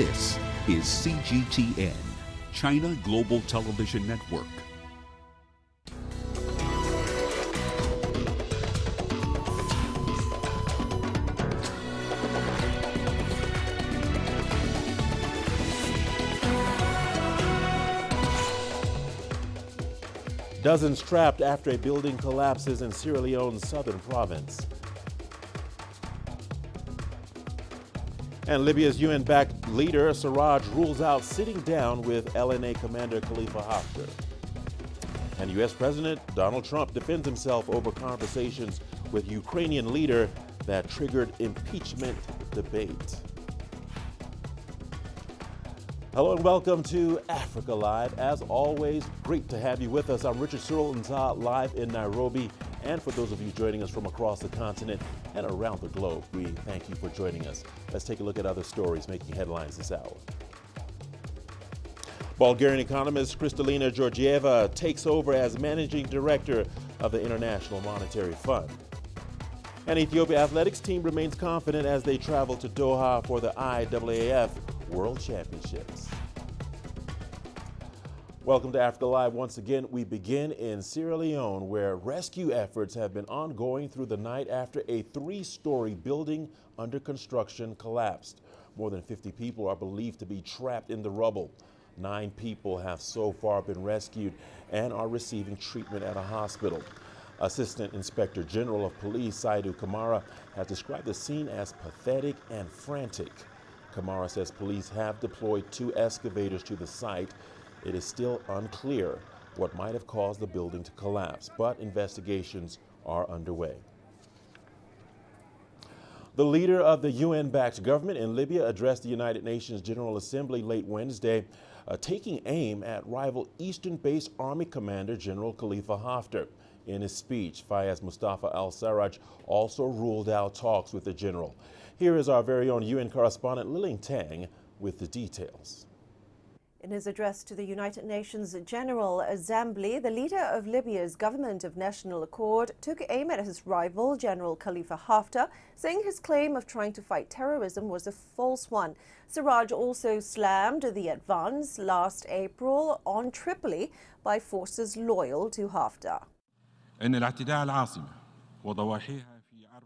This is CGTN, China Global Television Network. Dozens trapped after a building collapses in Sierra Leone's southern province. And Libya's UN-backed leader, Siraj, rules out sitting down with LNA commander Khalifa Haftar. And U.S. President Donald Trump defends himself over conversations with Ukrainian leader that triggered impeachment debate. Hello and welcome to Africa Live. As always, great to have you with us. I'm Richard Nta, live in Nairobi. And for those of you joining us from across the continent and around the globe, we thank you for joining us. Let's take a look at other stories making headlines this hour. Bulgarian economist Kristalina Georgieva takes over as managing director of the International Monetary Fund. And Ethiopia athletics team remains confident as they travel to Doha for the IAAF World Championships. Welcome to Africa Live. Once again, we begin in Sierra Leone, where rescue efforts have been ongoing through the night after a three-story building under construction collapsed. More than 50 people are believed to be trapped in the rubble. 9 people have so far been rescued and are receiving treatment at a hospital. Assistant Inspector General of Police Saidu Kamara has described the scene as pathetic and frantic. Kamara says police have deployed 2 excavators to the site. It is still unclear what might have caused the building to collapse, but investigations are underway. The leader of the UN-backed government in Libya addressed the United Nations General Assembly late Wednesday, taking aim at rival Eastern-based Army Commander General Khalifa Haftar. In his speech, Fayez Mustafa al-Sarraj also ruled out talks with the general. Here is our very own UN correspondent Lillian Tang with the details. In his address to the United Nations General Assembly, the leader of Libya's Government of National Accord took aim at his rival, General Khalifa Haftar, saying his claim of trying to fight terrorism was a false one. Siraj also slammed the advance last April on Tripoli by forces loyal to Haftar.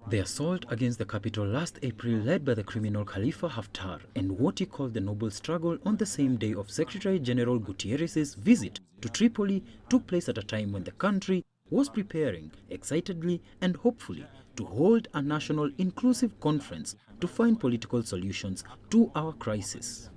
The assault against the capital last April, led by the criminal Khalifa Haftar, and what he called the noble struggle on the same day of Secretary General Guterres' visit to Tripoli, took place at a time when the country was preparing excitedly and hopefully to hold a national inclusive conference to find political solutions to our crisis.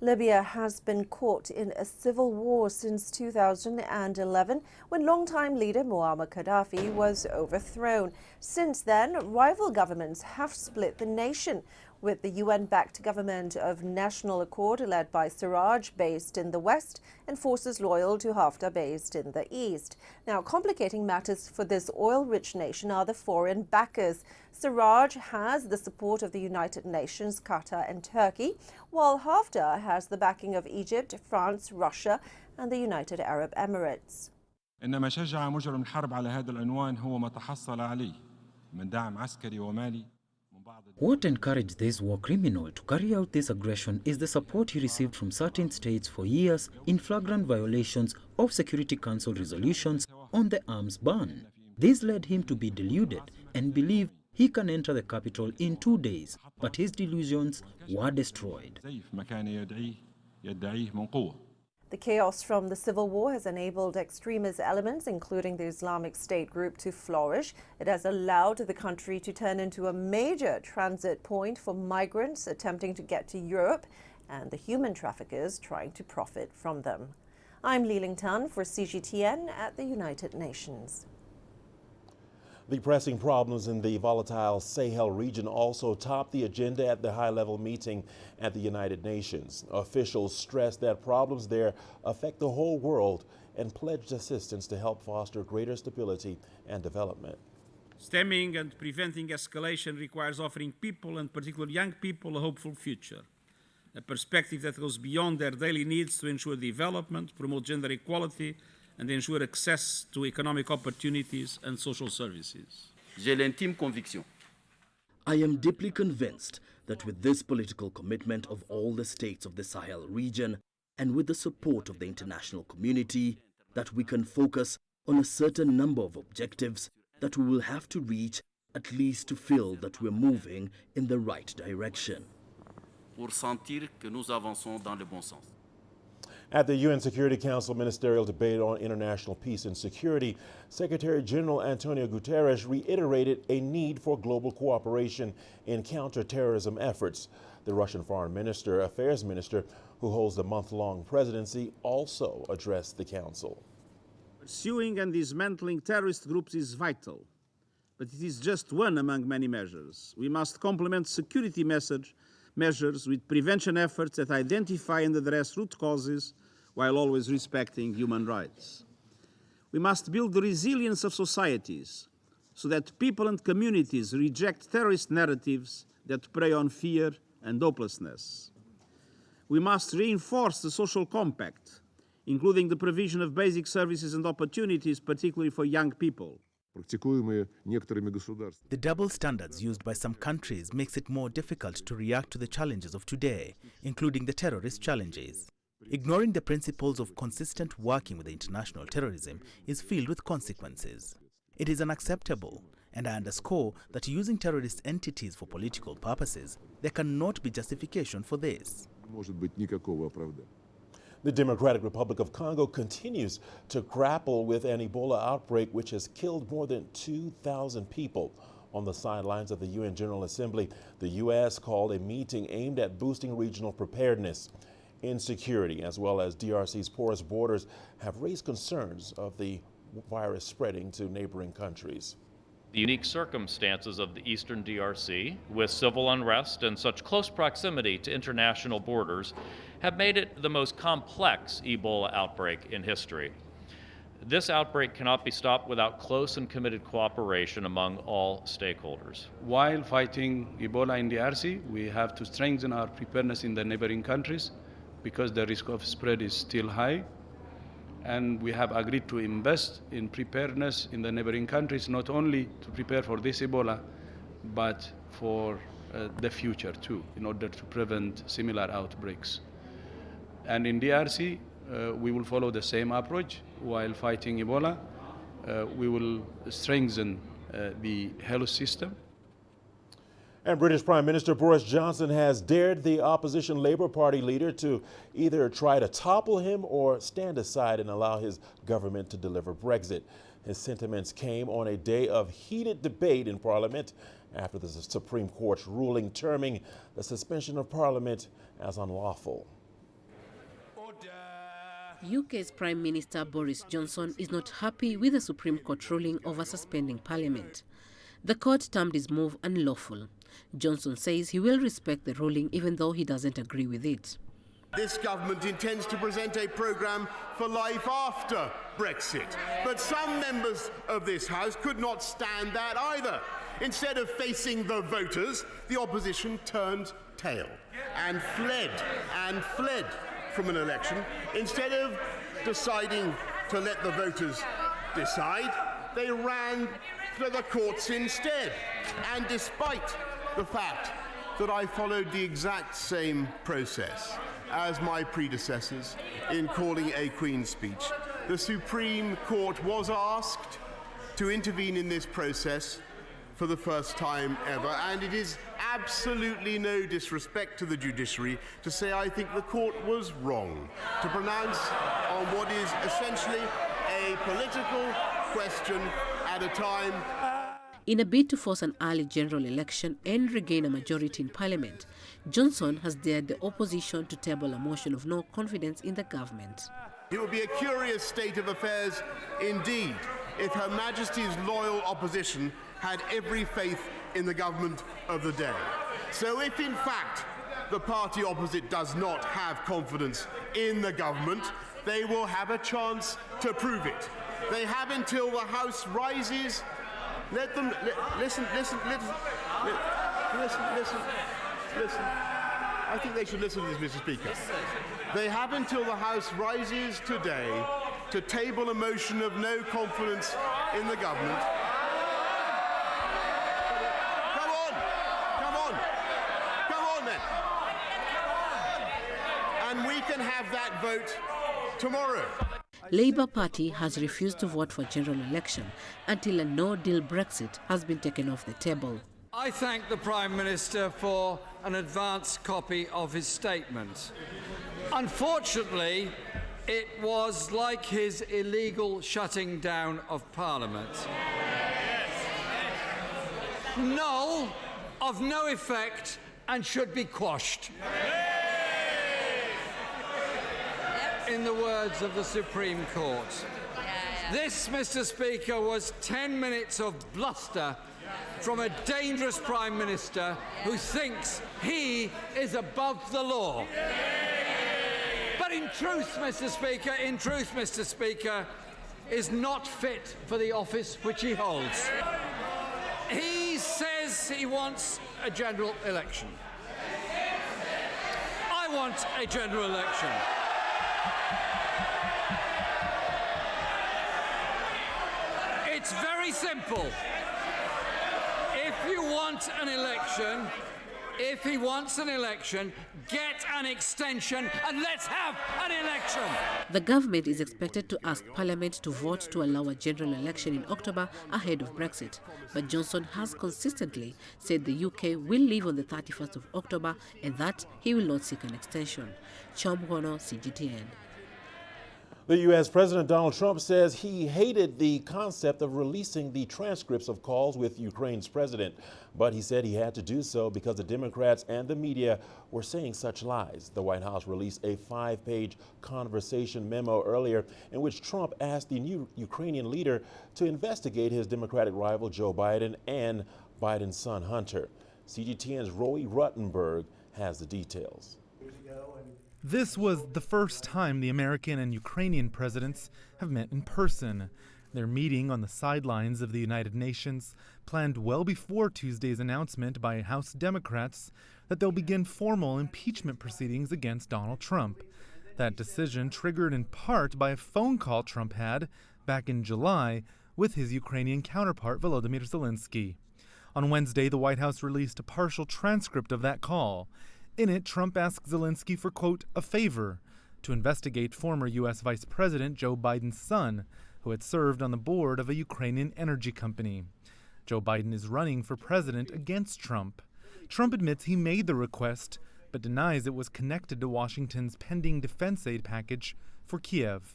Libya has been caught in a civil war since 2011, when longtime leader Muammar Gaddafi was overthrown. Since then, rival governments have split the nation, with the UN-backed Government of National Accord led by Siraj based in the west and forces loyal to Haftar based in the east. Now, complicating matters for this oil-rich nation are the foreign backers. Siraj has the support of the United Nations, Qatar and Turkey, while Haftar has the backing of Egypt, France, Russia and the United Arab Emirates. إنما شجع مجرم الحرب على هذا العنوان هو ما تحصل عليه من دعم عسكري ومالي. What encouraged this war criminal to carry out this aggression is the support he received from certain states for years in flagrant violations of Security Council resolutions on the arms ban. This led him to be deluded and believe he can enter the capital in 2 days, but his delusions were destroyed. The chaos from the civil war has enabled extremist elements, including the Islamic State group, to flourish. It has allowed the country to turn into a major transit point for migrants attempting to get to Europe and the human traffickers trying to profit from them. I'm Lillian Tan for CGTN at the United Nations. The pressing problems in the volatile Sahel region also topped the agenda at the high-level meeting at the United Nations. Officials stressed that problems there affect the whole world and pledged assistance to help foster greater stability and development. Stemming and preventing escalation requires offering people, and particularly young people, a hopeful future, a perspective that goes beyond their daily needs to ensure development, promote gender equality, and ensure access to economic opportunities and social services. J'ai l'intime conviction I am deeply convinced that with this political commitment of all the states of the Sahel region and with the support of the international community, that we can focus on a certain number of objectives that we will have to reach, at least to feel that we're moving in the right direction. Pour sentir que nous avançons dans le bon sens. At the UN Security Council Ministerial Debate on International Peace and Security, Secretary General Antonio Guterres reiterated a need for global cooperation in counterterrorism efforts. The Russian Foreign Affairs Minister, who holds the month-long presidency, also addressed the council. Pursuing and dismantling terrorist groups is vital, but it is just one among many measures. We must complement security measures with prevention efforts that identify and address root causes while always respecting human rights. We must build the resilience of societies so that people and communities reject terrorist narratives that prey on fear and hopelessness. We must reinforce the social compact, including the provision of basic services and opportunities, particularly for young people. The double standards used by some countries makes it more difficult to react to the challenges of today, including the terrorist challenges. Ignoring the principles of consistent working with international terrorism is filled with consequences. It is unacceptable, and I underscore that using terrorist entities for political purposes, there cannot be justification for this. The Democratic Republic of Congo continues to grapple with an Ebola outbreak which has killed more than 2,000 people. On the sidelines of the UN General Assembly, the U.S. called a meeting aimed at boosting regional preparedness. Insecurity, as well as DRC's porous borders, have raised concerns of the virus spreading to neighboring countries. The unique circumstances of the eastern DRC, with civil unrest and such close proximity to international borders, have made it the most complex Ebola outbreak in history. This outbreak cannot be stopped without close and committed cooperation among all stakeholders. While fighting Ebola in DRC, we have to strengthen our preparedness in the neighboring countries because the risk of spread is still high. And we have agreed to invest in preparedness in the neighboring countries, not only to prepare for this Ebola, but for the future too, in order to prevent similar outbreaks. And in DRC, we will follow the same approach. While fighting Ebola, we will strengthen the health system. And British Prime Minister Boris Johnson has dared the opposition Labour Party leader to either try to topple him or stand aside and allow his government to deliver Brexit. His sentiments came on a day of heated debate in Parliament after the Supreme Court's ruling terming the suspension of Parliament as unlawful. UK's Prime Minister Boris Johnson is not happy with the Supreme Court ruling over suspending Parliament. The court termed his move unlawful. Johnson says he will respect the ruling even though he doesn't agree with it. This government intends to present a programme for life after Brexit. But some members of this House could not stand that either. Instead of facing the voters, the opposition turned tail and fled from an election. Instead of deciding to let the voters decide, they ran to the courts instead. And despite the fact that I followed the exact same process as my predecessors in calling a Queen's speech, the Supreme Court was asked to intervene in this process for the first time ever, and it is absolutely no disrespect to the judiciary to say I think the court was wrong to pronounce on what is essentially a political question at a time. In a bid to force an early general election and regain a majority in Parliament, Johnson has dared the opposition to table a motion of no confidence in the government. It would be a curious state of affairs indeed if Her Majesty's loyal opposition had every faith in the government of the day. So if in fact the party opposite does not have confidence in the government, they will have a chance to prove it. They have until the House rises. Let them listen. I think they should listen to this, Mr. Speaker. They have until the House rises today to table a motion of no confidence in the government. have that vote tomorrow. Labour Party has refused to vote for general election until a no-deal Brexit has been taken off the table. I thank the Prime Minister for an advance copy of his statement. Unfortunately, it was like his illegal shutting down of Parliament. Null, of no effect, and should be quashed. In the words of the Supreme Court. This, Mr. Speaker, was 10 minutes of bluster from a dangerous Prime Minister who thinks he is above the law. But in truth, Mr. Speaker, is not fit for the office which he holds. He says he wants a general election. I want a general election. It's very simple. If you want an election, if he wants an election, get an extension and let's have an election. The government is expected to ask Parliament to vote to allow a general election in October ahead of Brexit. But Johnson has consistently said the UK will leave on the 31st of October and that he will not seek an extension. Chomhono, CGTN. The U.S. President Donald Trump says he hated the concept of releasing the transcripts of calls with Ukraine's president, but he said he had to do so because the Democrats and the media were saying such lies. The White House released a 5-page conversation memo earlier in which Trump asked the new Ukrainian leader to investigate his Democratic rival Joe Biden and Biden's son Hunter. CGTN's Roy Ruttenberg has the details. This was the first time the American and Ukrainian presidents have met in person. Their meeting on the sidelines of the United Nations planned well before Tuesday's announcement by House Democrats that they'll begin formal impeachment proceedings against Donald Trump. That decision triggered in part by a phone call Trump had back in July with his Ukrainian counterpart Volodymyr Zelensky. On Wednesday, the White House released a partial transcript of that call. In it, Trump asked Zelensky for, quote, a favor to investigate former U.S. Vice President Joe Biden's son, who had served on the board of a Ukrainian energy company. Joe Biden is running for president against Trump. Trump admits he made the request, but denies it was connected to Washington's pending defense aid package for Kiev.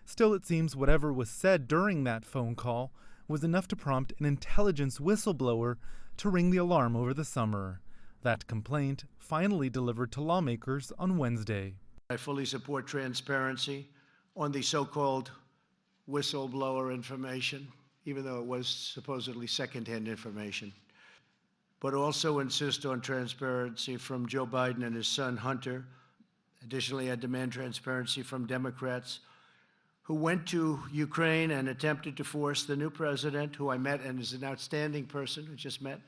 Still, it seems whatever was said during that phone call was enough to prompt an intelligence whistleblower to ring the alarm over the summer. That complaint finally delivered to lawmakers on Wednesday. I fully support transparency on the so-called whistleblower information, even though it was supposedly secondhand information, but also insist on transparency from Joe Biden and his son Hunter. Additionally, I demand transparency from Democrats who went to Ukraine and attempted to force the new president, who I met and is an outstanding person who just met.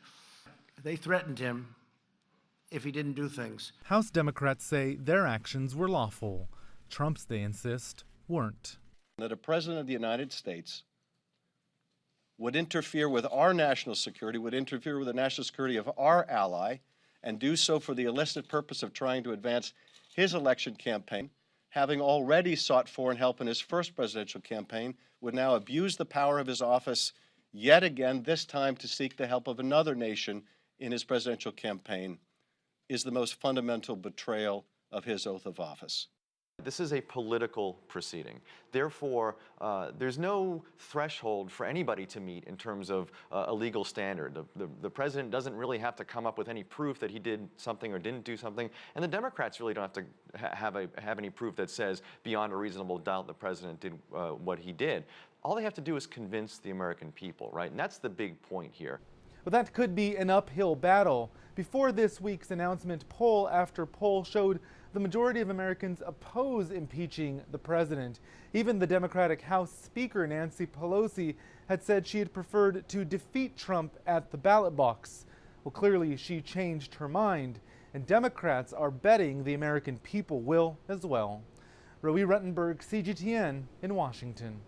They threatened him if he didn't do things. House Democrats say their actions were lawful. Trump's, they insist, weren't. That a president of the United States would interfere with our national security, would interfere with the national security of our ally, and do so for the illicit purpose of trying to advance his election campaign, having already sought foreign help in his first presidential campaign, would now abuse the power of his office yet again, this time to seek the help of another nation in his presidential campaign, is the most fundamental betrayal of his oath of office. This is a political proceeding. Therefore, there's no threshold for anybody to meet in terms of a legal standard. The president doesn't really have to come up with any proof that he did something or didn't do something, and the Democrats really don't have to have any proof that says beyond a reasonable doubt the president did what he did. All they have to do is convince the American people, right? And that's the big point here. But that could be an uphill battle. Before this week's announcement, poll after poll showed the majority of Americans oppose impeaching the president. Even the Democratic House Speaker, Nancy Pelosi, had said she had preferred to defeat Trump at the ballot box. Well, clearly she changed her mind, and Democrats are betting the American people will as well. Rowie Ruttenberg, CGTN in Washington.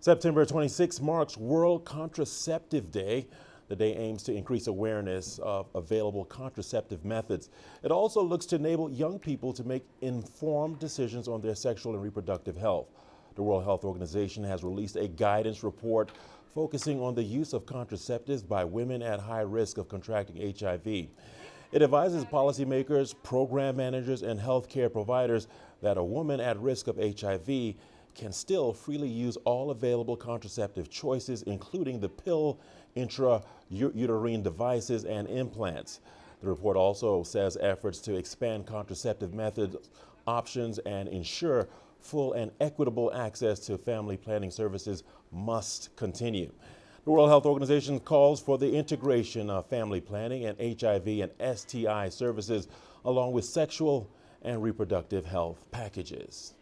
September 26 marks World Contraceptive Day. The day aims to increase awareness of available contraceptive methods. It also looks to enable young people to make informed decisions on their sexual and reproductive health. The World Health Organization has released a guidance report focusing on the use of contraceptives by women at high risk of contracting HIV. It advises policymakers, program managers, and healthcare providers that a woman at risk of HIV can still freely use all available contraceptive choices, including the pill, intrauterine devices, and implants. The report also says efforts to expand contraceptive methods, options, and ensure full and equitable access to family planning services must continue. The World Health Organization calls for the integration of family planning and HIV and STI services, along with sexual and reproductive health packages.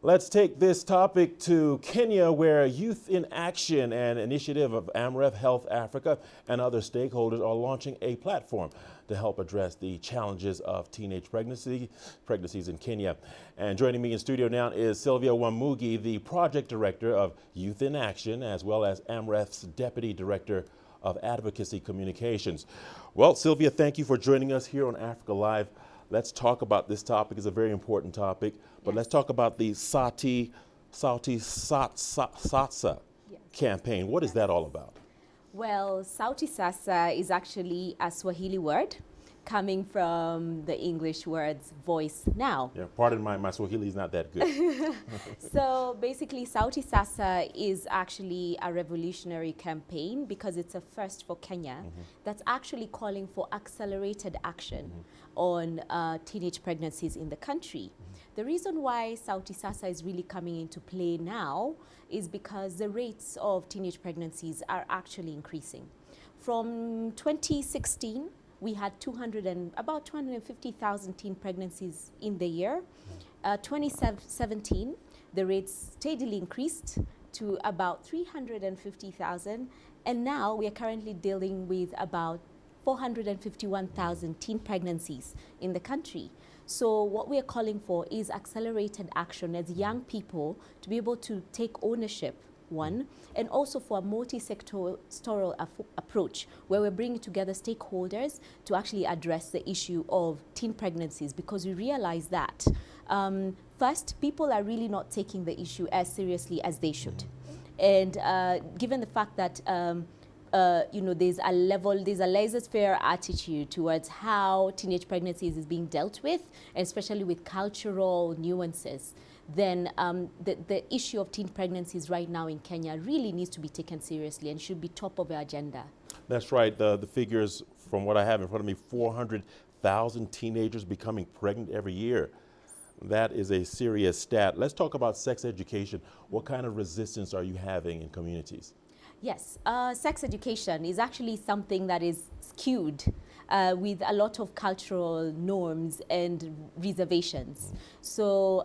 Let's take this topic to Kenya, where Youth in Action, an initiative of AMREF Health Africa and other stakeholders, are launching a platform to help address the challenges of teenage pregnancies in Kenya. And joining me in studio now is Sylvia Wamugi, the project director of Youth in Action, as well as AMREF's deputy director of advocacy communications. Well, Sylvia, thank you for joining us here on Africa Live. Let's talk about this topic. It's a very important topic, but let's talk about the Sauti Sasa campaign. What is that all about? Well, Sauti Sasa is actually a Swahili word coming from the English words voice now. Yeah, pardon my Swahili is not that good. So basically, Sauti Sasa is actually a revolutionary campaign because it's a first for Kenya that's actually calling for accelerated action on teenage pregnancies in the country. The reason why Sauti Sasa is really coming into play now is because the rates of teenage pregnancies are actually increasing. From 2016, we had about 250,000 teen pregnancies in the year. 2017, the rates steadily increased to about 350,000, and now we are currently dealing with about 451,000 teen pregnancies in the country. So what we are calling for is accelerated action as young people to be able to take ownership, one, and also for a multi-sectoral approach where we're bringing together stakeholders to actually address the issue of teen pregnancies, because we realize that first, people are really not taking the issue as seriously as they should. And given the fact that there's a laissez-faire attitude towards how teenage pregnancies is being dealt with, especially with cultural nuances, then the issue of teen pregnancies right now in Kenya really needs to be taken seriously and should be top of the agenda. That's right. The figures from what I have in front of me, 400,000 teenagers becoming pregnant every year. That is a serious stat. Let's talk about sex education. What kind of resistance are you having in communities? Yes, sex education is actually something that is skewed with a lot of cultural norms and reservations. So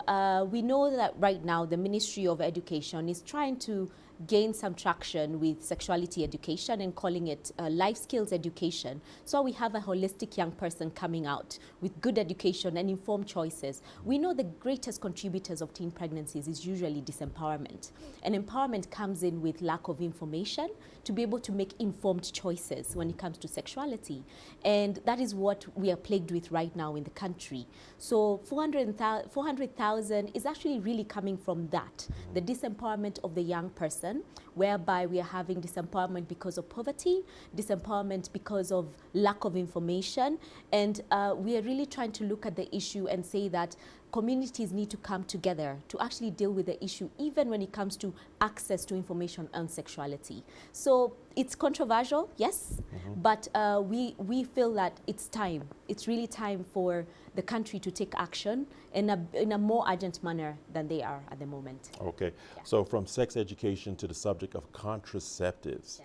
we know that right now the Ministry of Education is trying to gain some traction with sexuality education and calling it life skills education. So we have a holistic young person coming out with good education and informed choices. We know the greatest contributors of teen pregnancies is usually disempowerment. And empowerment comes in with lack of information to be able to make informed choices when it comes to sexuality. And that is what we are plagued with right now in the country. So 400,000 is actually really coming from that, the disempowerment of the young person, whereby we are having disempowerment because of poverty, disempowerment because of lack of information, and we are really trying to look at the issue and say that communities need to come together to actually deal with the issue, even when it comes to access to information on sexuality. So it's controversial, yes, but we feel that it's time. It's really time for the country to take action in a more urgent manner than they are at the moment. Okay, so from sex education to the subject of contraceptives.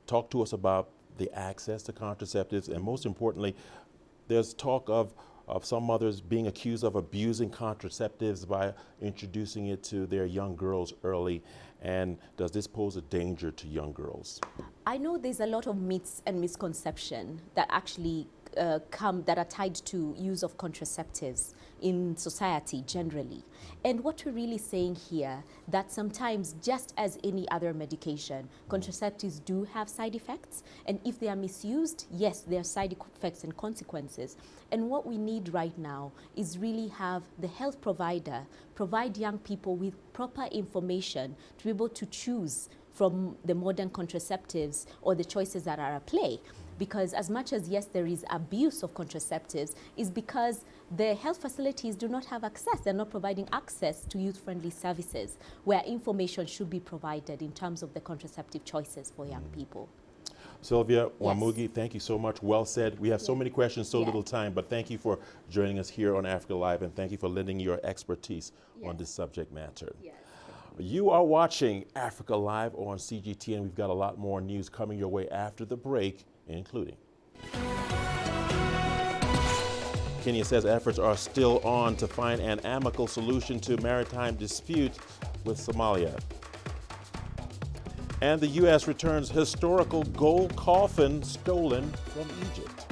Talk to us about the access to contraceptives, and most importantly, there's talk of some mothers being accused of abusing contraceptives by introducing it to their young girls early. And does this pose a danger to young girls? I know there's a lot of myths and misconception that actually that are tied to use of contraceptives in society generally. And what we're really saying here, that sometimes, just as any other medication, contraceptives do have side effects, and if they are misused, yes, there are side effects and consequences. And what we need right now is really have the health provider provide young people with proper information to be able to choose from the modern contraceptives or the choices that are at play. Because as much as, yes, there is abuse of contraceptives, is because the health facilities do not have access. They're not providing access to youth-friendly services where information should be provided in terms of the contraceptive choices for young people. Sylvia Wamugi, thank you so much. Well said. We have so many questions, so little time, but thank you for joining us here on Africa Live, and thank you for lending your expertise on this subject matter. You are watching Africa Live on CGTN. We've got a lot more news coming your way after the break, including Kenya says efforts are still on to find an amicable solution to maritime dispute with Somalia. And the U.S. returns historical gold coffin stolen from Egypt.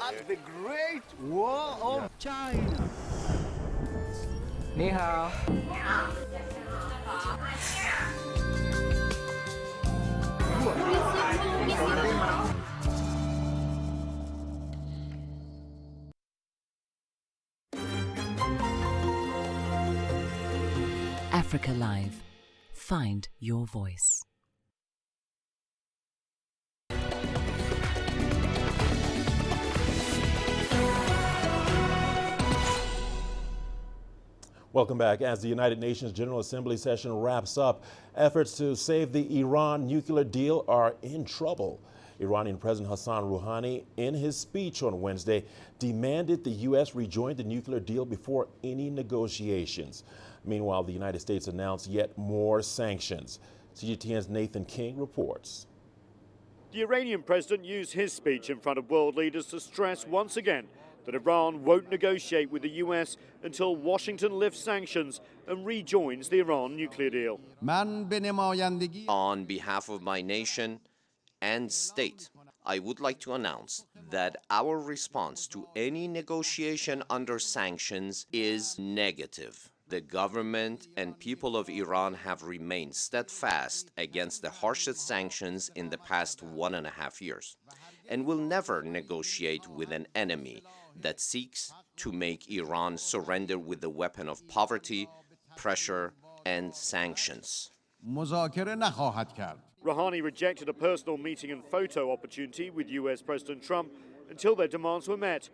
At the Great Wall of China. Ni hao. Africa Live. Find your voice. Welcome back. As the United Nations General Assembly session wraps up, efforts to save the Iran nuclear deal are in trouble. Iranian President Hassan Rouhani, in his speech on Wednesday, demanded the U.S. rejoin the nuclear deal before any negotiations. Meanwhile, the United States announced yet more sanctions. CGTN's Nathan King reports. The Iranian president used his speech in front of world leaders to stress once again that Iran won't negotiate with the US until Washington lifts sanctions and rejoins the Iran nuclear deal. On behalf of my nation and state, I would like to announce that our response to any negotiation under sanctions is negative. The government and people of Iran have remained steadfast against the harshest sanctions in the past 1.5 years, and will never negotiate with an enemy that seeks to make Iran surrender with the weapon of poverty, pressure, and sanctions. Rouhani rejected a personal meeting and photo opportunity with US President Trump until their demands were met.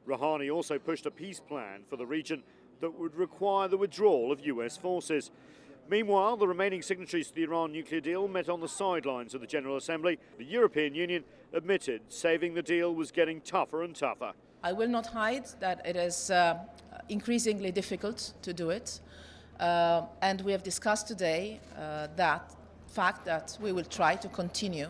Rouhani also pushed a peace plan for the region that would require the withdrawal of US forces. Meanwhile, the remaining signatories to the Iran nuclear deal met on the sidelines of the General Assembly. The European Union admitted saving the deal was getting tougher and tougher. I will not hide that it is increasingly difficult to do it. And we have discussed today that fact that we will try to continue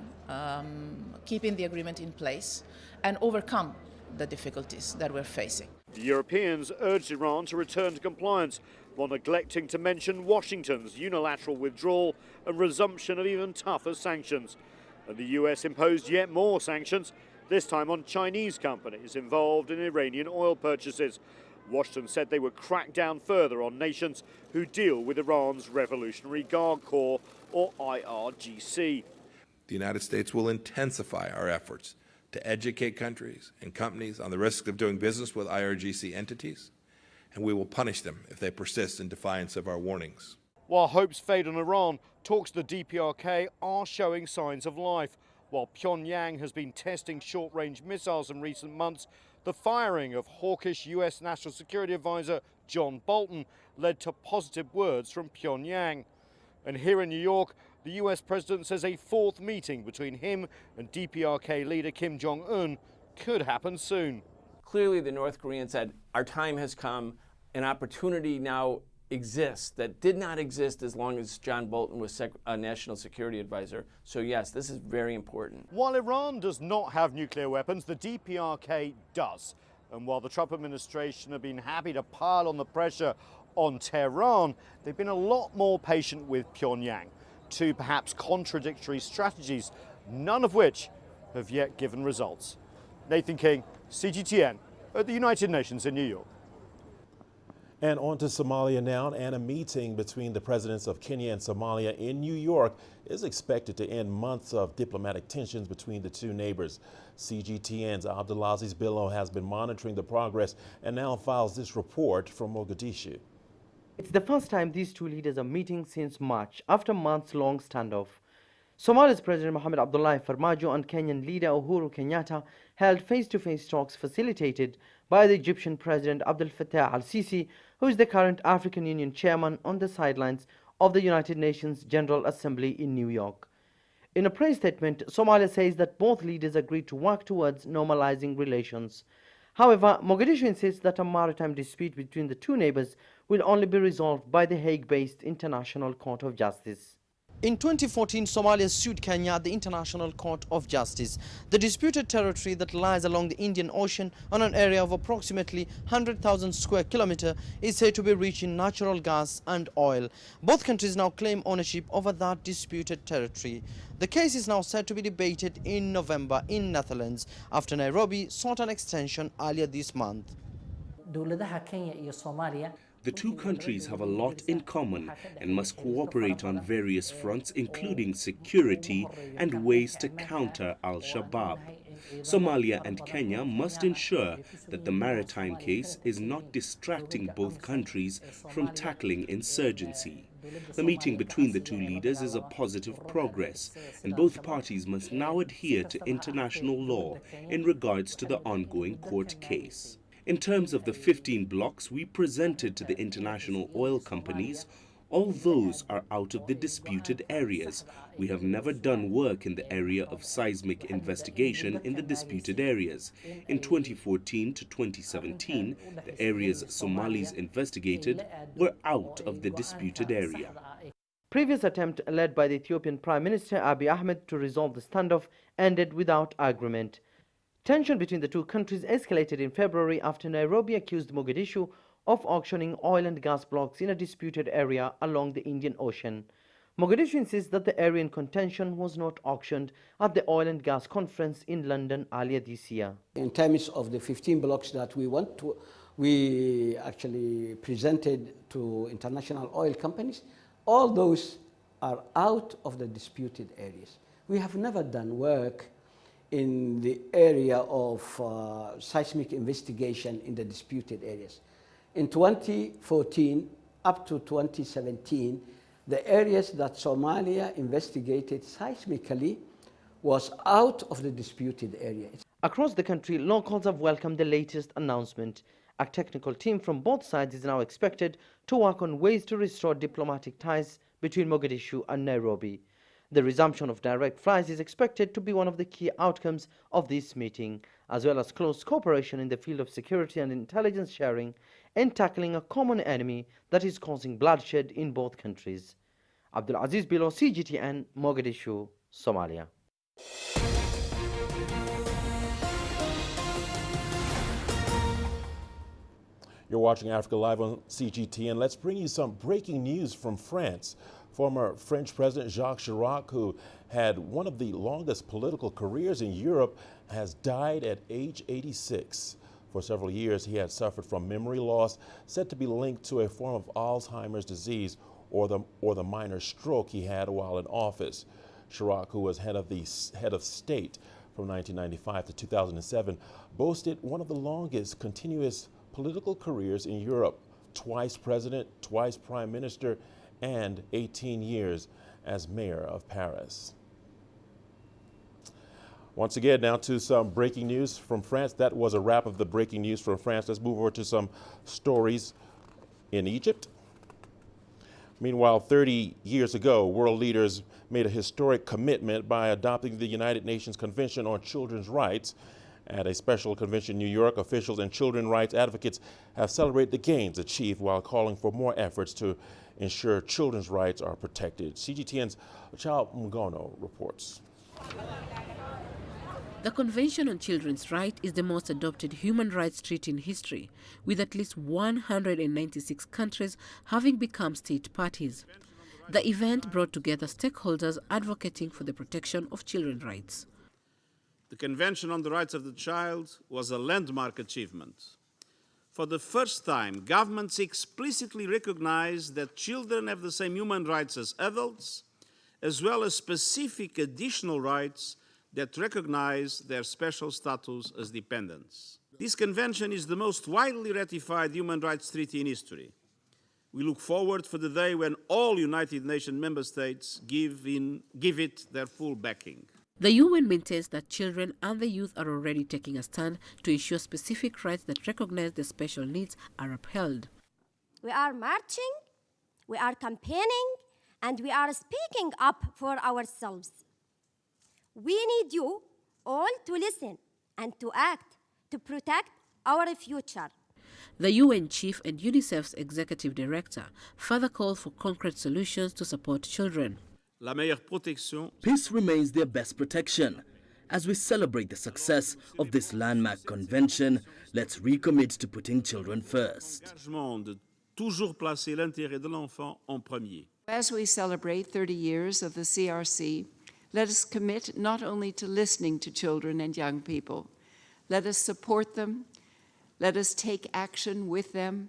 keeping the agreement in place and overcome the difficulties that we're facing. The Europeans urged Iran to return to compliance while neglecting to mention Washington's unilateral withdrawal and resumption of even tougher sanctions. And the US imposed yet more sanctions, this time on Chinese companies involved in Iranian oil purchases. Washington said they would crack down further on nations who deal with Iran's Revolutionary Guard Corps, or IRGC. The United States will intensify our efforts to educate countries and companies on the risks of doing business with IRGC entities, and we will punish them if they persist in defiance of our warnings. While hopes fade on Iran, talks to the DPRK are showing signs of life. While Pyongyang has been testing short-range missiles in recent months, the firing of hawkish US National Security Advisor John Bolton led to positive words from Pyongyang. And here in New York, the US president says a fourth meeting between him and DPRK leader Kim Jong-un could happen soon. Clearly, the North Koreans said, our time has come, an opportunity now exists that did not exist as long as John Bolton was National Security Advisor. So yes, this is very important. While Iran does not have nuclear weapons, the DPRK does. And while the Trump administration have been happy to pile on the pressure on Tehran, they've been a lot more patient with Pyongyang. Two perhaps contradictory strategies, none of which have yet given results. Nathan King, CGTN, at the United Nations in New York. And on to Somalia now, and a meeting between the presidents of Kenya and Somalia in New York is expected to end months of diplomatic tensions between the two neighbors. CGTN's Abdulaziz Billo has been monitoring the progress and now files this report from Mogadishu. It's the first time these two leaders are meeting since March, after months-long standoff. Somalia's President Mohamed Abdullahi Farmajo and Kenyan leader Uhuru Kenyatta held face-to-face talks facilitated by the Egyptian President Abdel Fattah el-Sisi, who is the current African Union chairman, on the sidelines of the United Nations General Assembly in New York. In a press statement, Somalia says that both leaders agreed to work towards normalizing relations. However, Mogadishu insists that a maritime dispute between the two neighbors will only be resolved by the Hague-based International Court of Justice. In 2014, Somalia sued Kenya at the International Court of Justice. The disputed territory that lies along the Indian Ocean on an area of approximately 100,000 square kilometers is said to be rich in natural gas and oil. Both countries now claim ownership over that disputed territory. The case is now set to be debated in November in Netherlands after Nairobi sought an extension earlier this month. The two countries have a lot in common and must cooperate on various fronts, including security and ways to counter al-Shabaab. Somalia and Kenya must ensure that the maritime case is not distracting both countries from tackling insurgency. The meeting between the two leaders is a positive progress, and both parties must now adhere to international law in regards to the ongoing court case. In terms of the 15 blocks we presented to the international oil companies, all those are out of the disputed areas. We have never done work in the area of seismic investigation in the disputed areas. In 2014 to 2017, the areas Somalis investigated were out of the disputed area. Previous attempt led by the Ethiopian Prime Minister Abiy Ahmed to resolve the standoff ended without agreement. Tension between the two countries escalated in February after Nairobi accused Mogadishu of auctioning oil and gas blocks in a disputed area along the Indian Ocean. Mogadishu insists that the area in contention was not auctioned at the Oil and Gas Conference in London earlier this year. In terms of the 15 blocks that we actually presented to international oil companies, all those are out of the disputed areas. We have never done work in the area of seismic investigation in the disputed areas. In 2014 up to 2017, the areas that Somalia investigated seismically was out of the disputed area. Across the country, locals have welcomed the latest announcement. A technical team from both sides is now expected to work on ways to restore diplomatic ties between Mogadishu and Nairobi. The resumption of direct flights is expected to be one of the key outcomes of this meeting, as well as close cooperation in the field of security and intelligence sharing and tackling a common enemy that is causing bloodshed in both countries. Abdulaziz Billo, CGTN, Mogadishu, Somalia. You're watching Africa Live on CGTN. Let's bring you some breaking news from France. Former French President Jacques Chirac, who had one of the longest political careers in Europe, has died at age 86. For several years, he had suffered from memory loss, said to be linked to a form of Alzheimer's disease or the minor stroke he had while in office. Chirac, who was head of state from 1995 to 2007, boasted one of the longest continuous political careers in Europe, twice president, twice prime minister, and 18 years as mayor of Paris. Once again, now to some breaking news from France. That was a wrap of the breaking news from France. Let's move over to some stories in Egypt. Meanwhile, 30 years ago, world leaders made a historic commitment by adopting the United Nations Convention on Children's Rights. At a special convention in New York, officials and children's rights advocates have celebrated the gains achieved while calling for more efforts to ensure children's rights are protected. CGTN's Chao Mgono reports. The Convention on Children's Rights is the most adopted human rights treaty in history, with at least 196 countries having become state parties. The event brought together stakeholders advocating for the protection of children's rights. The Convention on the Rights of the Child was a landmark achievement. For the first time, governments explicitly recognized that children have the same human rights as adults, as well as specific additional rights that recognize their special status as dependents. This convention is the most widely ratified human rights treaty in history. We look forward for the day when all United Nations member states give it their full backing. The UN maintains that children and the youth are already taking a stand to ensure specific rights that recognize their special needs are upheld. We are marching, we are campaigning, and we are speaking up for ourselves. We need you all to listen and to act to protect our future. The UN chief and UNICEF's executive director further called for concrete solutions to support children. Peace remains their best protection. As we celebrate the success of this landmark convention, let's recommit to putting children first. As we celebrate 30 years of the CRC, let us commit not only to listening to children and young people, let us support them, let us take action with them,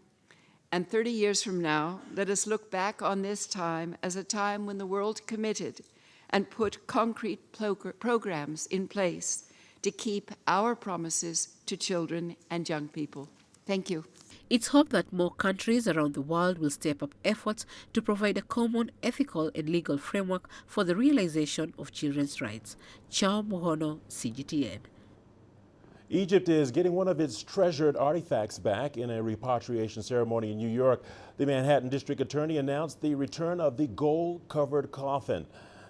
and 30 years from now, let us look back on this time as a time when the world committed and put concrete programs in place to keep our promises to children and young people. Thank you. It's hoped that more countries around the world will step up efforts to provide a common ethical and legal framework for the realization of children's rights. Chao Mgono, CGTN. Egypt is getting one of its treasured artifacts back in a repatriation ceremony in New York. The Manhattan District Attorney announced the return of the gold-covered coffin.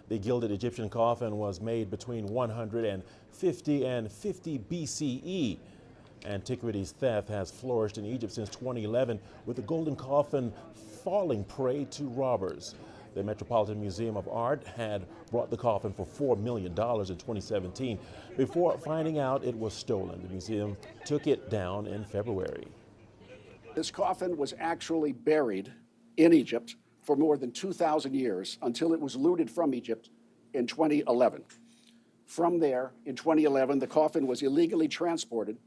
The gilded Egyptian coffin was made between 150 and 50 BCE. Antiquities theft has flourished in Egypt since 2011, with the golden coffin falling prey to robbers. The Metropolitan Museum of Art had bought the coffin for $4 million in 2017 before finding out it was stolen. The museum took it down in February. This coffin was actually buried in Egypt for more than 2,000 years until it was looted from Egypt in 2011. From there, in 2011, the coffin was illegally transported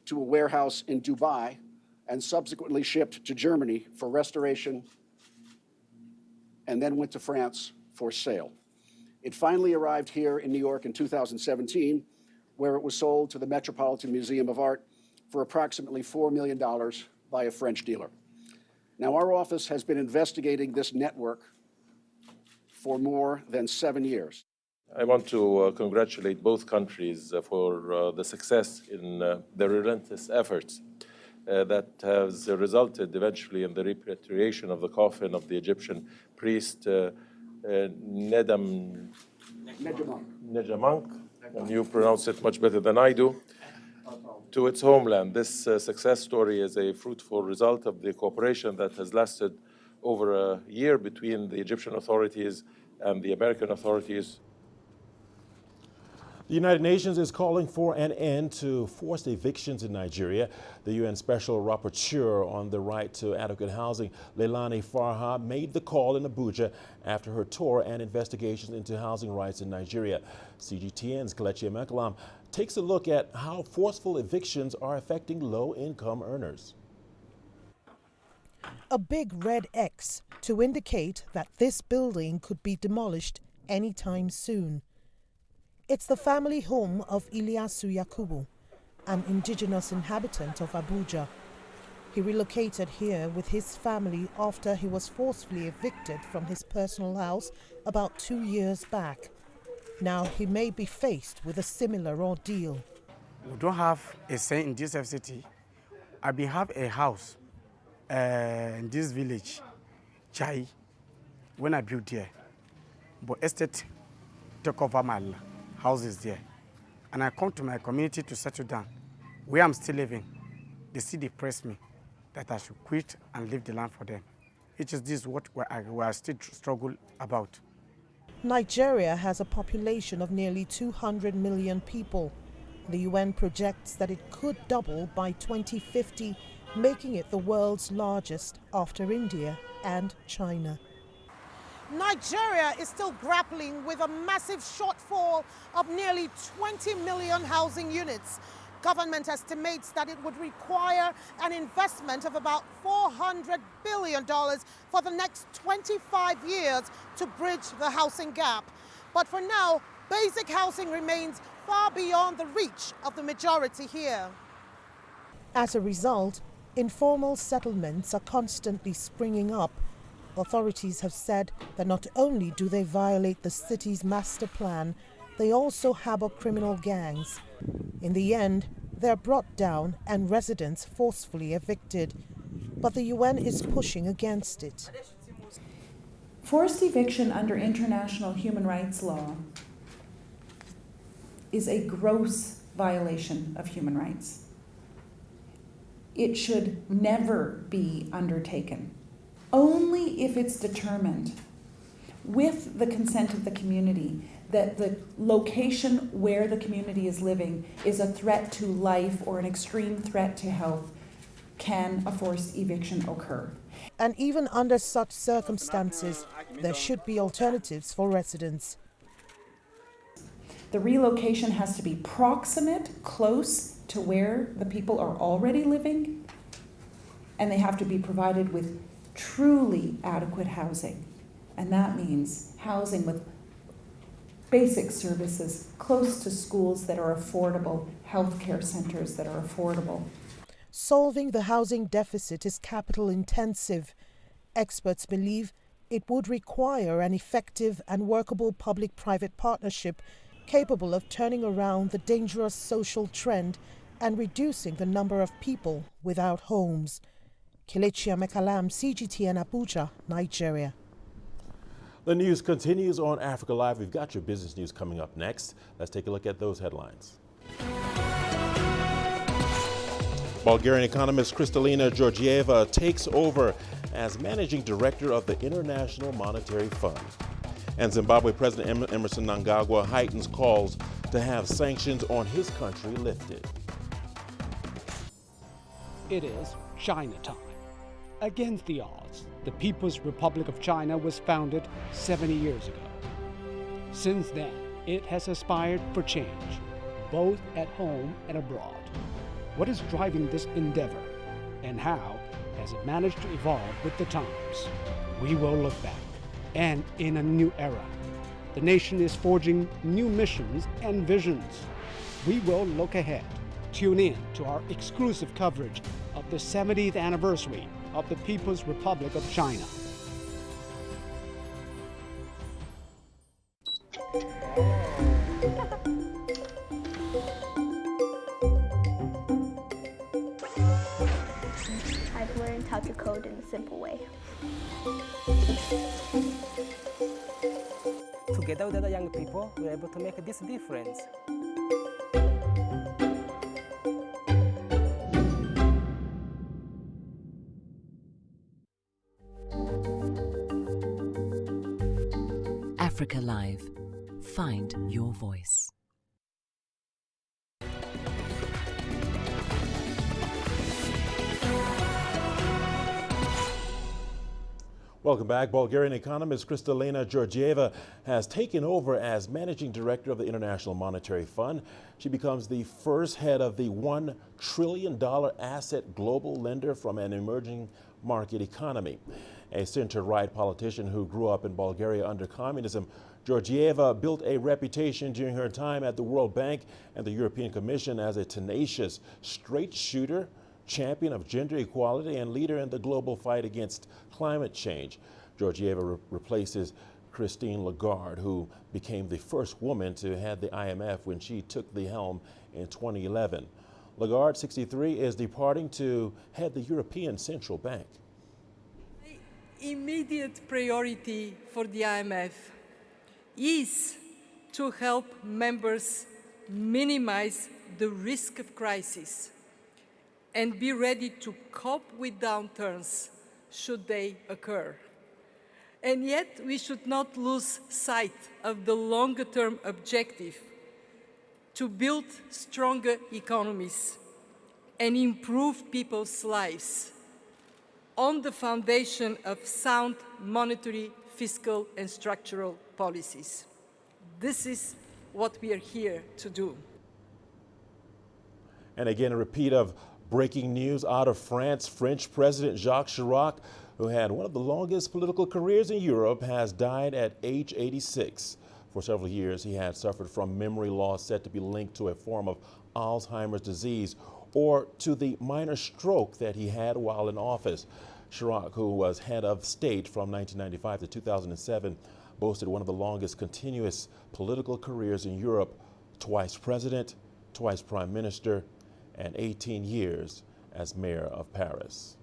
to a warehouse in Dubai and subsequently shipped to Germany for restoration and then went to France for sale. It finally arrived here in New York in 2017, where it was sold to the Metropolitan Museum of Art for approximately $4 million by a French dealer. Now, our office has been investigating this network for more than 7 years. I want to congratulate both countries for the success in the relentless efforts that has resulted eventually in the repatriation of the coffin of the Egyptian priest Nejamank, and you pronounce it much better than I do, to its homeland. This success story is a fruitful result of the cooperation that has lasted over a year between the Egyptian authorities and the American authorities. The United Nations is calling for an end to forced evictions in Nigeria. The UN Special Rapporteur on the right to adequate housing, Leilani Farha, made the call in Abuja after her tour and investigations into housing rights in Nigeria. CGTN's Kelechi Emekalam takes a look at how forceful evictions are affecting low-income earners. A big red X to indicate that this building could be demolished anytime soon. It's the family home of Ilyasu Yakubu, an indigenous inhabitant of Abuja. He relocated here with his family after he was forcefully evicted from his personal house about 2 years back. Now he may be faced with a similar ordeal. We don't have a say in this FCT. I have a house in this village, Chai, when I built there. But estate took over my houses there. And I come to my community to settle down. Where I'm still living, the city pressed me that I should quit and leave the land for them. It is this what we are still struggle about. Nigeria has a population of nearly 200 million people. The UN projects that it could double by 2050, making it the world's largest after India and China. Nigeria is still grappling with a massive shortfall of nearly 20 million housing units. Government estimates that it would require an investment of about $400 billion for the next 25 years to bridge the housing gap. But for now, basic housing remains far beyond the reach of the majority here. As a result, informal settlements are constantly springing up. Authorities have said that not only do they violate the city's master plan, they also harbor criminal gangs. In the end, they're brought down and residents forcefully evicted. But the UN is pushing against it. Forced eviction under international human rights law is a gross violation of human rights. It should never be undertaken. Only if it's determined, with the consent of the community, that the location where the community is living is a threat to life or an extreme threat to health, can a forced eviction occur. And even under such circumstances, there should be alternatives for residents. The relocation has to be proximate, close to where the people are already living, and they have to be provided with truly adequate housing. And that means housing with basic services close to schools that are affordable, healthcare centers that are affordable. Solving the housing deficit is capital intensive. Experts believe it would require an effective and workable public-private partnership capable of turning around the dangerous social trend and reducing the number of people without homes. Kelechi Amekalam, CGTN Abuja, Nigeria. The news continues on Africa Live. We've got your business news coming up next. Let's take a look at those headlines. Bulgarian economist Kristalina Georgieva takes over as managing director of the International Monetary Fund. And Zimbabwe President Emerson Mnangagwa heightens calls to have sanctions on his country lifted. It is Chinatown. Against the odds, the People's Republic of China was founded 70 years ago. Since then, it has aspired for change, both at home and abroad. What is driving this endeavor, and how has it managed to evolve with the times? We will look back, and in a new era. The nation is forging new missions and visions. We will look ahead. Tune in to our exclusive coverage of the 70th anniversary of the People's Republic of China. I've learned how to code in a simple way. Together with other young people, we're able to make this difference. Africa Live. Find your voice. Welcome back. Bulgarian economist Kristalina Georgieva has taken over as managing director of the International Monetary Fund. She becomes the first head of the $1 trillion asset global lender from an emerging market economy. A center-right politician who grew up in Bulgaria under communism, Georgieva built a reputation during her time at the World Bank and the European Commission as a tenacious, straight shooter, champion of gender equality, and leader in the global fight against climate change. Georgieva replaces Christine Lagarde, who became the first woman to head the IMF when she took the helm in 2011. Lagarde, 63, is departing to head the European Central Bank. Immediate priority for the IMF is to help members minimize the risk of crisis and be ready to cope with downturns should they occur. And yet, we should not lose sight of the longer-term objective to build stronger economies and improve people's lives on the foundation of sound monetary, fiscal, and structural policies. This is what we are here to do. And again, a repeat of breaking news out of France. French President Jacques Chirac, who had one of the longest political careers in Europe, has died at age 86. For several years, he had suffered from memory loss said to be linked to a form of Alzheimer's disease or to the minor stroke that he had while in office. Chirac, who was head of state from 1995 to 2007, boasted one of the longest continuous political careers in Europe, twice president, twice prime minister, and 18 years as mayor of Paris.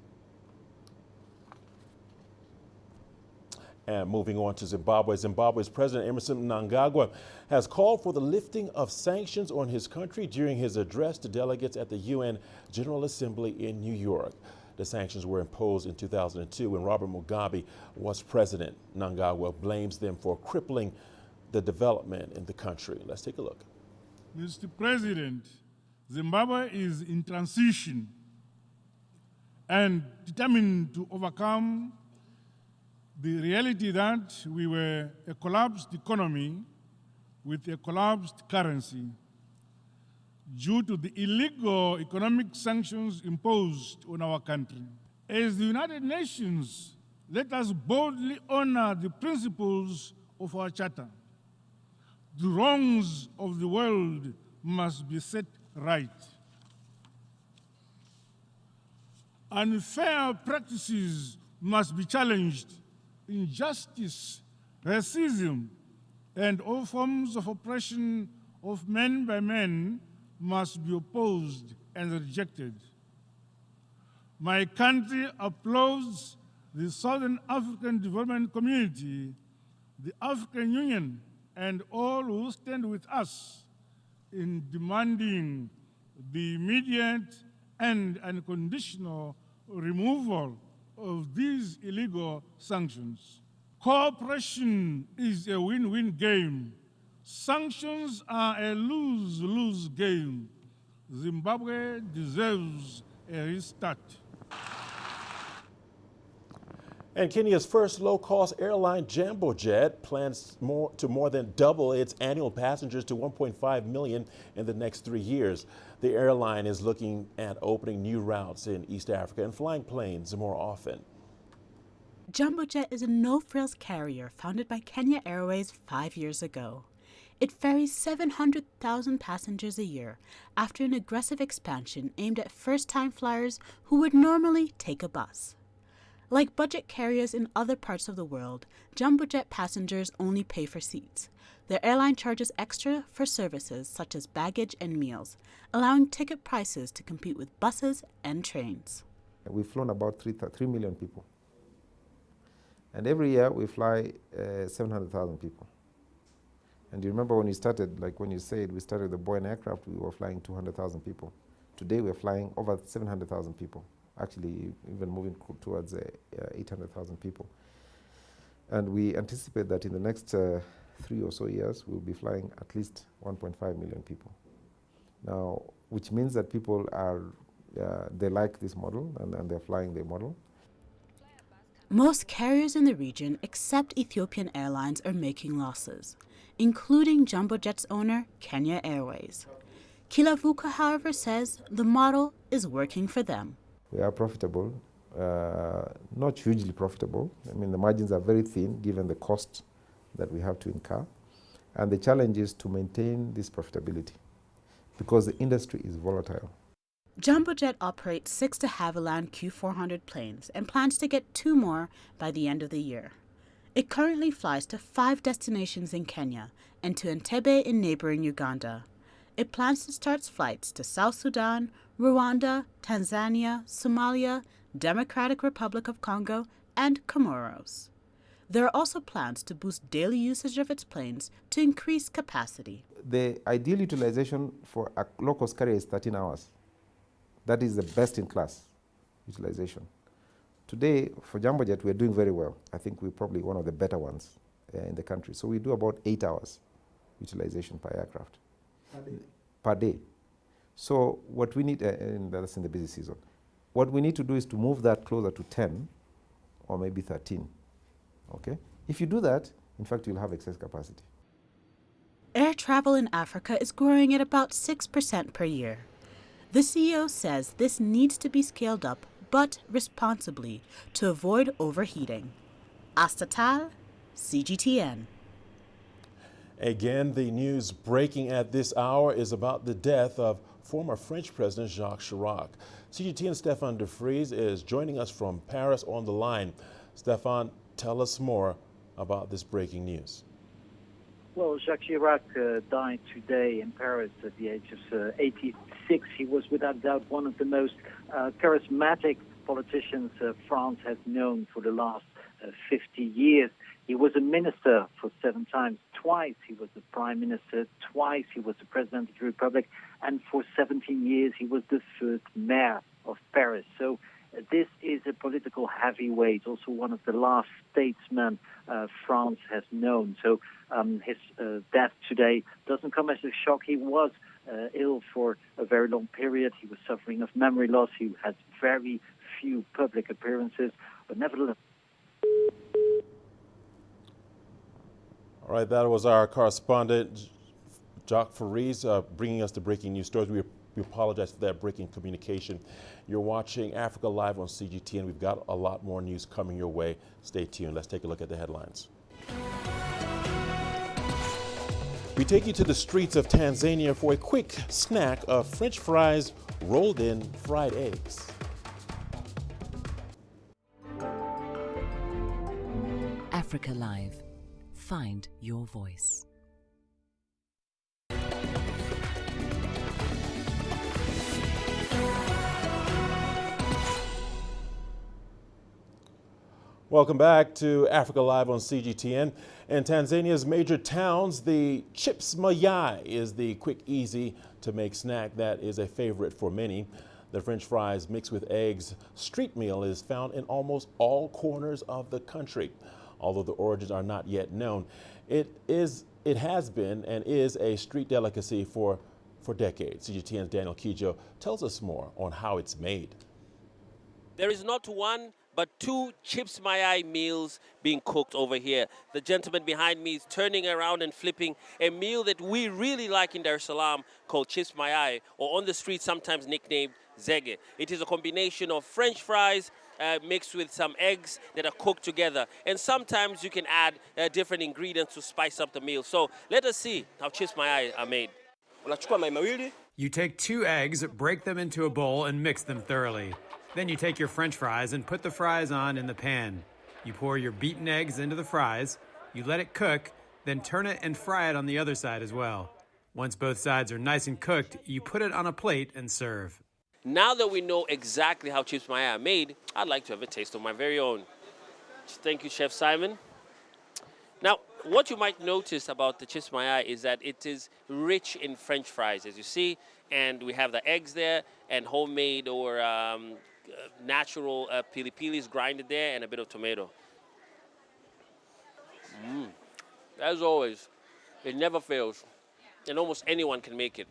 And moving on to Zimbabwe, Zimbabwe's President Emmerson Mnangagwa has called for the lifting of sanctions on his country during his address to delegates at the UN General Assembly in New York. The sanctions were imposed in 2002 when Robert Mugabe was president. Mnangagwa blames them for crippling the development in the country. Let's take a look. Mr. President, Zimbabwe is in transition and determined to overcome the reality that we were a collapsed economy with a collapsed currency due to the illegal economic sanctions imposed on our country. As the United Nations, let us boldly honor the principles of our charter. The wrongs of the world must be set right. Unfair practices must be challenged. Injustice, racism, and all forms of oppression of men by men must be opposed and rejected. My country applauds the Southern African Development Community, the African Union, and all who stand with us in demanding the immediate and unconditional removal of these illegal sanctions. Cooperation is a win-win game. Sanctions are a lose-lose game. Zimbabwe deserves a restart. And Kenya's first low-cost airline, Jambo Jet, plans to more than double its annual passengers to 1.5 million in the next 3 years. The airline is looking at opening new routes in East Africa and flying planes more often. Jambo Jet is a no-frills carrier founded by Kenya Airways 5 years ago. It ferries 700,000 passengers a year after an aggressive expansion aimed at first-time flyers who would normally take a bus. Like budget carriers in other parts of the world, Jambo Jet passengers only pay for seats. Their airline charges extra for services such as baggage and meals, allowing ticket prices to compete with buses and trains. We've flown about 3 million people. And every year we fly 700,000 people. And you remember when we started, like when you said we started the Boeing aircraft, we were flying 200,000 people. Today we're flying over 700,000 people. Actually, even moving towards 800,000 people. And we anticipate that in the next 3 or so years, we'll be flying at least 1.5 million people. Now, which means that people are, they like this model and they're flying the model. Most carriers in the region, except Ethiopian Airlines, are making losses, including Jambo Jet's owner, Kenya Airways. Kilavuka, however, says the model is working for them. We are profitable, not hugely profitable. I mean, the margins are very thin given the cost that we have to incur. And the challenge is to maintain this profitability because the industry is volatile. Jambo Jet operates 6 de Havilland Q400 planes and plans to get 2 more by the end of the year. It currently flies to 5 destinations in Kenya and to Entebbe in neighboring Uganda. It plans to start flights to South Sudan, Rwanda, Tanzania, Somalia, Democratic Republic of Congo, and Comoros. There are also plans to boost daily usage of its planes to increase capacity. The ideal utilization for a low-cost carrier is 13 hours. That is the best in class utilization. Today, for Jumbo Jet, we're doing very well. I think we're probably one of the better ones in the country. So we do about 8 hours utilization per aircraft. Per day. So what we need, and that's in the busy season, what we need to do is to move that closer to 10 or maybe 13. Okay? If you do that, in fact, you'll have excess capacity. Air travel in Africa is growing at about 6% per year. The CEO says this needs to be scaled up, but responsibly, to avoid overheating. Astatal, CGTN. Again, the news breaking at this hour is about the death of former French President Jacques Chirac. CGTN's Stéphane de Vries is joining us from Paris on the line. Stéphane, tell us more about this breaking news. Well, Jacques Chirac died today in Paris at the age of 86. He was without doubt one of the most charismatic politicians France has known for the last 50 years. He was a minister for 7 times. Twice he was the prime minister. Twice he was the president of the Republic. And for 17 years he was the first mayor of Paris. So this is a political heavyweight, also one of the last statesmen France has known. So his death today doesn't come as a shock. He was ill for a very long period. He was suffering of memory loss. He had very few public appearances, but nevertheless. All right, that was our correspondent, Jacques Faris, bringing us the breaking news stories. We apologize for that breaking communication. You're watching Africa Live on CGTN. We've got a lot more news coming your way. Stay tuned. Let's take a look at the headlines. We take you to the streets of Tanzania for a quick snack of French fries rolled in fried eggs. Africa Live. Find your voice. Welcome back to Africa Live on CGTN. In Tanzania's major towns, the chips mayai is the quick, easy to make snack that is a favorite for many. The French fries mixed with eggs street meal is found in almost all corners of the country. Although the origins are not yet known, it has been and is a street delicacy for decades. CGTN's Daniel Kijo tells us more on how it's made. There is not one but 2 chips mayai meals being cooked over here. The gentleman behind me is turning around and flipping a meal that we really like in Dar es Salaam called chips mayai, or on the street sometimes nicknamed zege. It is a combination of French fries mixed with some eggs that are cooked together. And sometimes you can add different ingredients to spice up the meal. So let us see how chips mayai are made. You take 2 eggs, break them into a bowl, and mix them thoroughly. Then you take your French fries and put the fries on in the pan. You pour your beaten eggs into the fries, you let it cook, then turn it and fry it on the other side as well. Once both sides are nice and cooked, you put it on a plate and serve. Now that we know exactly how chips mayai are made, I'd like to have a taste of my very own. Thank you, Chef Simon. Now, what you might notice about the chips mayai is that it is rich in French fries, as you see, and we have the eggs there and homemade or natural pili-pilis grinded there and a bit of tomato. As always, it never fails, and almost anyone can make it.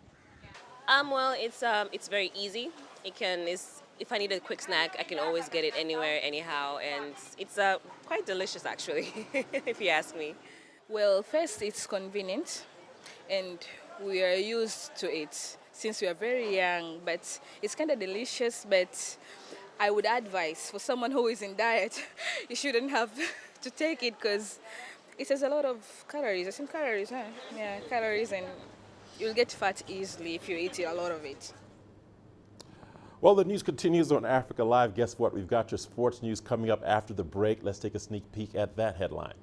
Well, it's very easy. If I need a quick snack, I can always get it anywhere, anyhow, and it's quite delicious, actually, if you ask me. Well, first, it's convenient, and we are used to it since we are very young, but it's kind of delicious, but I would advise for someone who is in diet, you shouldn't have to take it because it has a lot of calories. I think calories, huh? Yeah, calories, and you'll get fat easily if you eat a lot of it. Well, the news continues on Africa Live. Guess what? We've got your sports news coming up after the break. Let's take a sneak peek at that headline.